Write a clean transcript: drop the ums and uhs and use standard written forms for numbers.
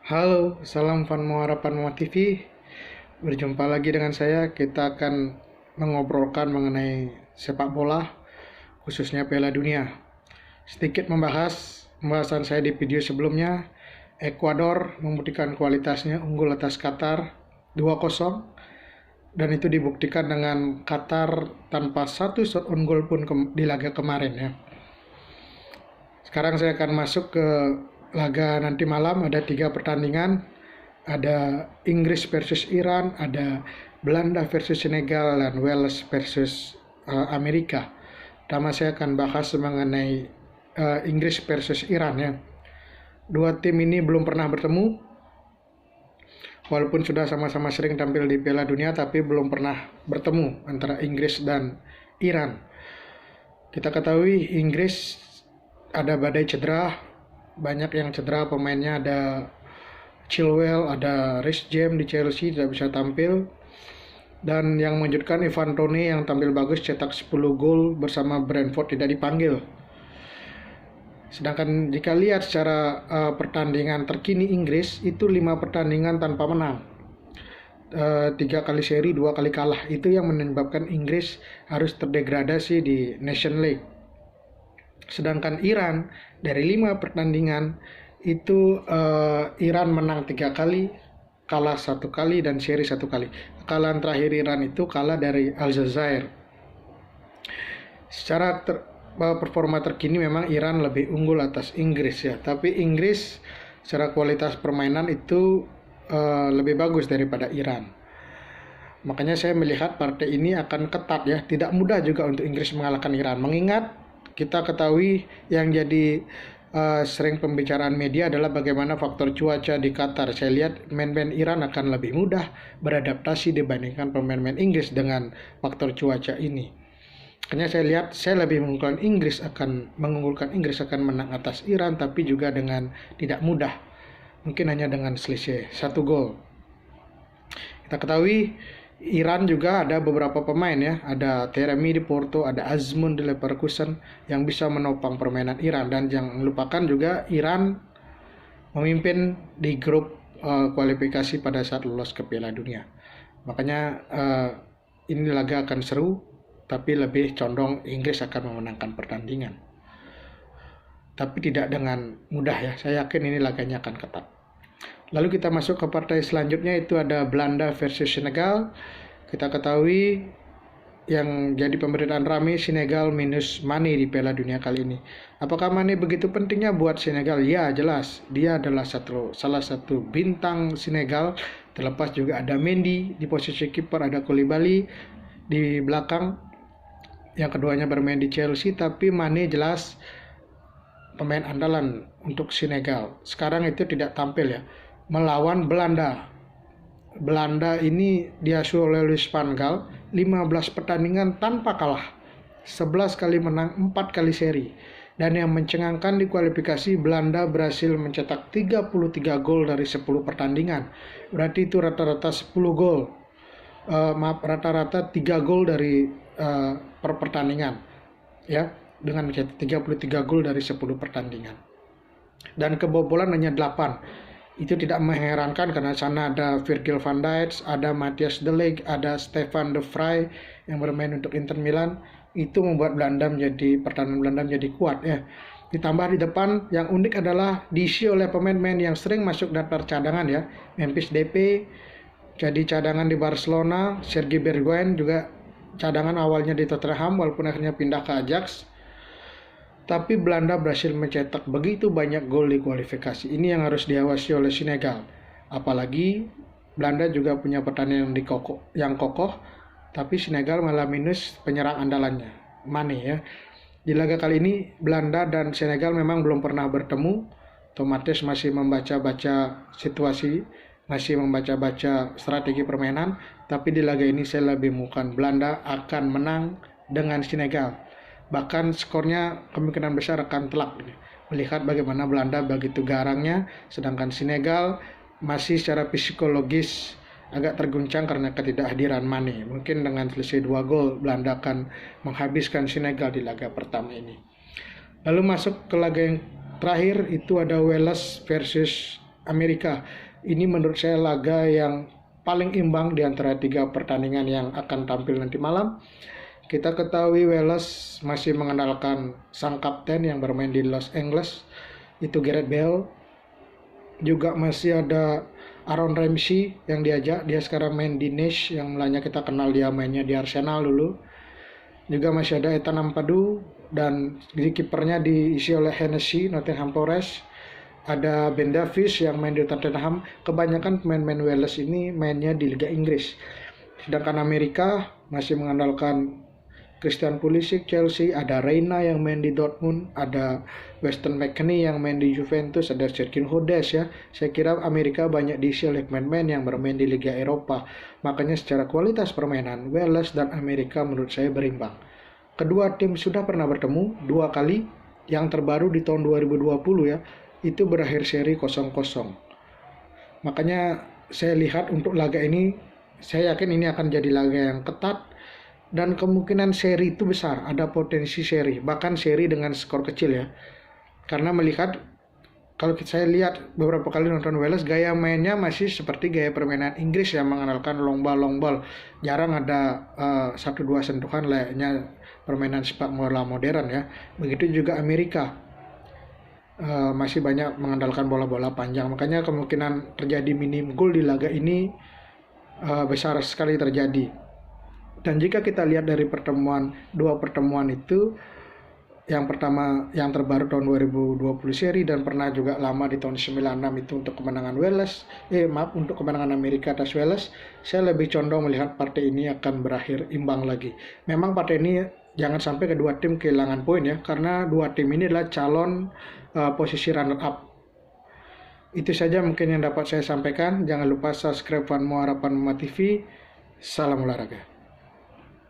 Halo, salam Van Muara Panmuara TV. Berjumpa lagi dengan saya. Kita akan mengobrolkan mengenai sepak bola, khususnya Piala Dunia. Sedikit membahas pembahasan saya di video sebelumnya. Ekuador membuktikan kualitasnya unggul atas Qatar 2-0, dan itu dibuktikan dengan Qatar tanpa satu shot on goal pun di laga kemarin ya. Sekarang saya akan masuk ke laga nanti malam. Ada 3 pertandingan. Ada Inggris versus Iran, ada Belanda versus Senegal, dan Wales versus Amerika. Pertama saya akan bahas mengenai Inggris versus Iran ya. Dua tim ini belum pernah bertemu, walaupun sudah sama-sama sering tampil di Piala Dunia, tapi belum pernah bertemu antara Inggris dan Iran. Kita ketahui Inggris ada badai cedera, banyak yang cedera pemainnya. Ada Chilwell, ada Reece James di Chelsea tidak bisa tampil, dan yang mengejutkan Ivan Toney yang tampil bagus cetak 10 gol bersama Brentford tidak dipanggil. Sedangkan jika lihat secara pertandingan terkini Inggris itu 5 pertandingan tanpa menang, 3 kali seri, 2 kali kalah. Itu yang menyebabkan Inggris harus terdegradasi di Nation League. Sedangkan Iran dari 5 pertandingan itu Iran menang 3 kali, kalah 1 kali, dan seri 1 kali. Kekalahan terakhir Iran itu kalah dari Aljazair. Secara performa terkini memang Iran lebih unggul atas Inggris ya, tapi Inggris secara kualitas permainan itu lebih bagus daripada Iran. Makanya saya melihat partai ini akan ketat ya, tidak mudah juga untuk Inggris mengalahkan Iran. Mengingat kita ketahui yang jadi sering pembicaraan media adalah bagaimana faktor cuaca di Qatar. Saya lihat pemain-pemain Iran akan lebih mudah beradaptasi dibandingkan pemain-pemain Inggris dengan faktor cuaca ini. Makanya saya lihat saya lebih mengunggulkan Inggris akan menang atas Iran, tapi juga dengan tidak mudah. Mungkin hanya dengan selisih 1 gol. Kita ketahui Iran juga ada beberapa pemain ya, ada Taremi di Porto, ada Azmoun di Leverkusen yang bisa menopang permainan Iran. Dan jangan lupakan juga Iran memimpin di grup kualifikasi pada saat lolos ke Piala Dunia. Makanya ini laga akan seru, tapi lebih condong Inggris akan memenangkan pertandingan. Tapi tidak dengan mudah ya, saya yakin ini laganya akan ketat. Lalu kita masuk ke partai selanjutnya, itu ada Belanda versus Senegal. Kita ketahui yang jadi pemberitaan ramai Senegal minus Mane di Piala Dunia kali ini. Apakah Mane begitu pentingnya buat Senegal? Ya jelas, dia adalah salah satu bintang Senegal. Terlepas juga ada Mendy di posisi kiper, ada Koulibaly di belakang, yang keduanya bermain di Chelsea. Tapi Mane jelas pemain andalan untuk Senegal. Sekarang itu tidak tampil ya, melawan Belanda. Belanda ini diasuh oleh Louis van Gaal, 15 pertandingan tanpa kalah, 11 kali menang, 4 kali seri. Dan yang mencengangkan di kualifikasi, Belanda berhasil mencetak 33 gol dari 10 pertandingan. Berarti itu rata-rata 10 gol. Rata-rata 3 gol dari per pertandingan. Ya, dengan mencetak 33 gol dari 10 pertandingan. Dan kebobolan hanya 8. Itu tidak mengherankan karena sana ada Virgil van Dijk, ada Matthias de Ligt, ada Stefan de Vrij yang bermain untuk Inter Milan. Itu membuat pertahanan Belanda menjadi kuat ya. Ditambah di depan yang unik adalah diisi oleh pemain-pemain yang sering masuk daftar cadangan ya. Memphis Depay jadi cadangan di Barcelona, Serge Bergwijn juga cadangan awalnya di Tottenham walaupun akhirnya pindah ke Ajax. Tapi Belanda berhasil mencetak begitu banyak gol di kualifikasi. Ini yang harus diawasi oleh Senegal. Apalagi Belanda juga punya pertahanan yang kokoh, tapi Senegal malah minus penyerang andalannya, Mane ya. Di laga kali ini Belanda dan Senegal memang belum pernah bertemu. Otomatis masih membaca-baca situasi, masih membaca-baca strategi permainan. Tapi di laga ini saya lebih mengunggulkan Belanda akan menang dengan Senegal. Bahkan skornya kemungkinan besar akan telak melihat bagaimana Belanda begitu garangnya, sedangkan Senegal masih secara psikologis agak terguncang karena ketidakhadiran Mane. Mungkin dengan selisih 2 gol Belanda akan menghabiskan Senegal di laga pertama ini. Lalu masuk ke laga yang terakhir, itu ada Wales versus Amerika. Ini menurut saya laga yang paling imbang di antara 3 pertandingan yang akan tampil nanti malam. Kita ketahui Wales masih mengandalkan sang kapten yang bermain di Los Angeles, itu Gareth Bale. Juga masih ada Aaron Ramsey yang diajak, dia sekarang main di Nice, yang mulanya kita kenal dia mainnya di Arsenal dulu. Juga masih ada Ethan Ampadu, dan di kipernya diisi oleh Hennessy, Nottingham Forest. Ada Ben Davies yang main di Tottenham. Kebanyakan pemain-pemain Wales ini mainnya di Liga Inggris. Sedangkan Amerika masih mengandalkan Christian Pulisic Chelsea, ada Reina yang main di Dortmund, ada Weston McKennie yang main di Juventus, ada Sergio Hodes ya. Saya kira Amerika banyak diisi oleh pemain-pemain yang bermain di Liga Eropa. Makanya secara kualitas permainan, Wales dan Amerika menurut saya berimbang. Kedua tim sudah pernah bertemu 2 kali, yang terbaru di tahun 2020 ya, itu berakhir seri 0-0. Makanya saya lihat untuk laga ini, saya yakin ini akan jadi laga yang ketat, dan kemungkinan seri itu besar, ada potensi seri, bahkan seri dengan skor kecil ya. Karena melihat, kalau saya lihat beberapa kali nonton Wales, gaya mainnya masih seperti gaya permainan Inggris yang mengandalkan long ball. Jarang ada 1-2 sentuhan layaknya permainan sepak bola modern ya. Begitu juga Amerika, masih banyak mengandalkan bola-bola panjang. Makanya kemungkinan terjadi minim gol di laga ini besar sekali terjadi. Dan jika kita lihat dari dua pertemuan itu, yang pertama yang terbaru tahun 2020 seri, dan pernah juga lama di tahun 96 itu untuk kemenangan untuk kemenangan Amerika atas Wales, saya lebih condong melihat partai ini akan berakhir imbang lagi. Memang partai ini jangan sampai kedua tim kehilangan poin ya, karena dua tim ini adalah calon posisi runner up. Itu saja mungkin yang dapat saya sampaikan. Jangan lupa subscribe Vanmo Harapan Mama TV. Salam olahraga.